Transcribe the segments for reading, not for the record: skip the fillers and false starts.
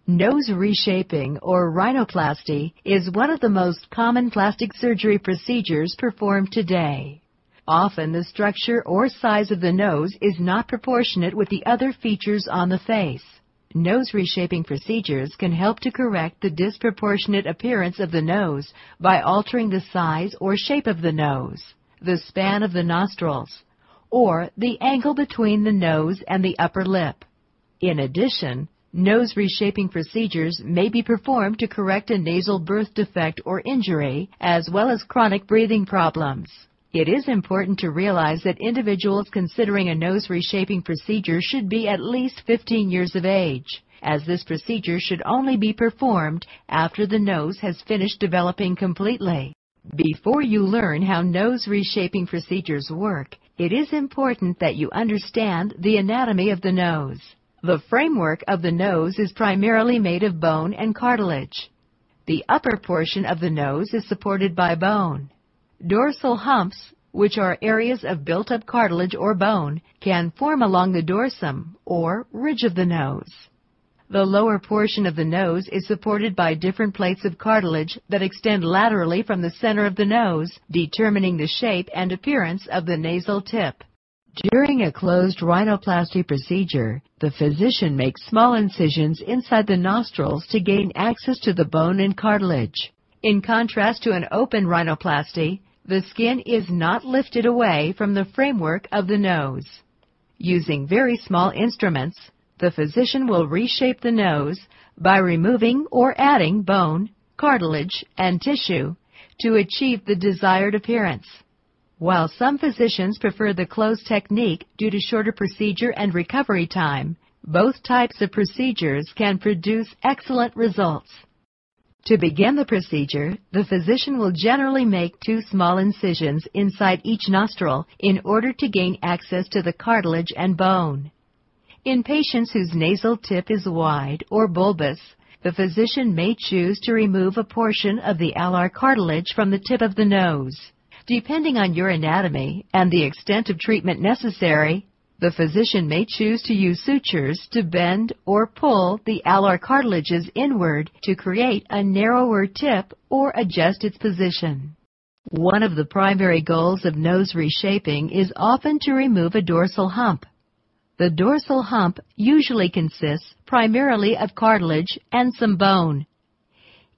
Nose reshaping or rhinoplasty is one of the most common plastic surgery procedures performed today. Often the structure or size of the nose is not proportionate with the other features on the face. Nose reshaping procedures can help to correct the disproportionate appearance of the nose by altering the size or shape of the nose, the span of the nostrils, or the angle between the nose and the upper lip. In addition, nose reshaping procedures may be performed to correct a nasal birth defect or injury, as well as chronic breathing problems. It is important to realize that individuals considering a nose reshaping procedure should be at least 15 years of age, as this procedure should only be performed after the nose has finished developing completely. Before you learn how nose reshaping procedures work, it is important that you understand the anatomy of the nose. The framework of the nose is primarily made of bone and cartilage. The upper portion of the nose is supported by bone. Dorsal humps, which are areas of built-up cartilage or bone, can form along the dorsum, or ridge of the nose. The lower portion of the nose is supported by different plates of cartilage that extend laterally from the center of the nose, determining the shape and appearance of the nasal tip. During a closed rhinoplasty procedure, the physician makes small incisions inside the nostrils to gain access to the bone and cartilage. In contrast to an open rhinoplasty, the skin is not lifted away from the framework of the nose. Using very small instruments, the physician will reshape the nose by removing or adding bone, cartilage, and tissue to achieve the desired appearance. While some physicians prefer the closed technique due to shorter procedure and recovery time, both types of procedures can produce excellent results. To begin the procedure, the physician will generally make 2 small incisions inside each nostril in order to gain access to the cartilage and bone. In patients whose nasal tip is wide or bulbous, the physician may choose to remove a portion of the alar cartilage from the tip of the nose. Depending on your anatomy and the extent of treatment necessary, the physician may choose to use sutures to bend or pull the alar cartilages inward to create a narrower tip or adjust its position. One of the primary goals of nose reshaping is often to remove a dorsal hump. The dorsal hump usually consists primarily of cartilage and some bone.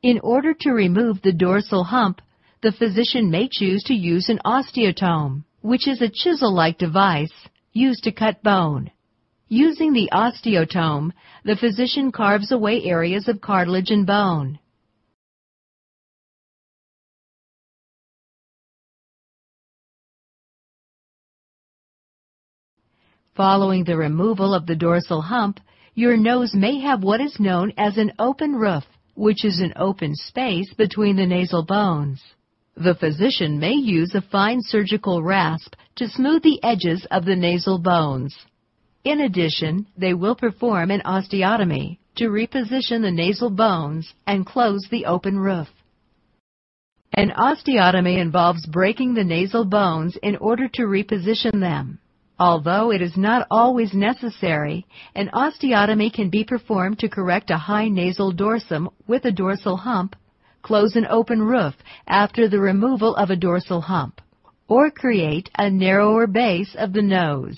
In order to remove the dorsal hump, the physician may choose to use an osteotome, which is a chisel-like device used to cut bone. Using the osteotome, the physician carves away areas of cartilage and bone. Following the removal of the dorsal hump, your nose may have what is known as an open roof, which is an open space between the nasal bones. The physician may use a fine surgical rasp to smooth the edges of the nasal bones. In addition, they will perform an osteotomy to reposition the nasal bones and close the open roof. An osteotomy involves breaking the nasal bones in order to reposition them. Although it is not always necessary, an osteotomy can be performed to correct a high nasal dorsum with a dorsal hump, close an open roof after the removal of a dorsal hump, or create a narrower base of the nose.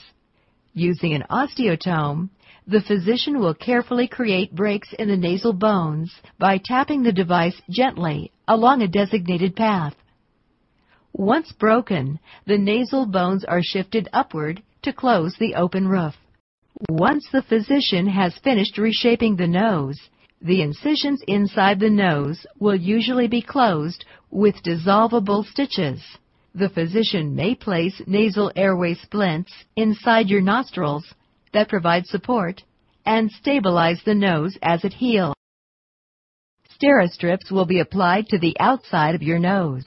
Using an osteotome, the physician will carefully create breaks in the nasal bones by tapping the device gently along a designated path. Once broken, the nasal bones are shifted upward to close the open roof. Once the physician has finished reshaping the nose, the incisions inside the nose will usually be closed with dissolvable stitches. The physician may place nasal airway splints inside your nostrils that provide support and stabilize the nose as it heals. Steri-strips will be applied to the outside of your nose.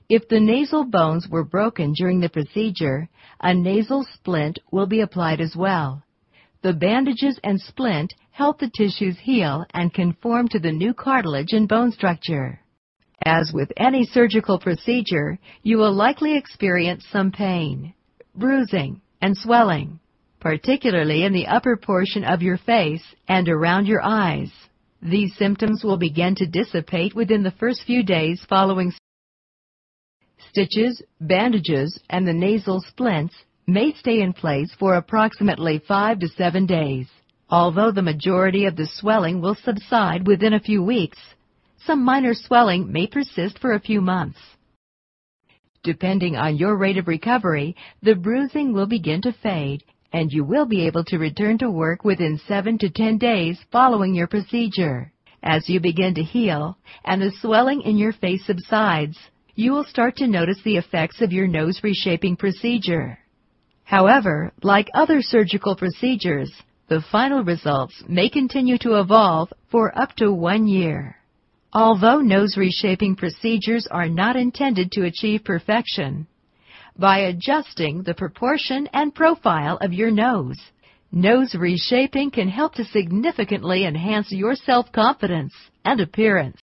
If the nasal bones were broken during the procedure, a nasal splint will be applied as well. The bandages and splint help the tissues heal and conform to the new cartilage and bone structure. As with any surgical procedure, you will likely experience some pain, bruising, and swelling, particularly in the upper portion of your face and around your eyes. These symptoms will begin to dissipate within the first few days following. Stitches, bandages, and the nasal splints may stay in place for approximately 5 to 7 days. Although the majority of the swelling will subside within a few weeks, some minor swelling may persist for a few months. Depending on your rate of recovery, the bruising will begin to fade, and you will be able to return to work within 7 to 10 days following your procedure. As you begin to heal and the swelling in your face subsides, you will start to notice the effects of your nose reshaping procedure. However, like other surgical procedures, the final results may continue to evolve for up to 1 year. Although nose reshaping procedures are not intended to achieve perfection, by adjusting the proportion and profile of your nose reshaping can help to significantly enhance your self-confidence and appearance.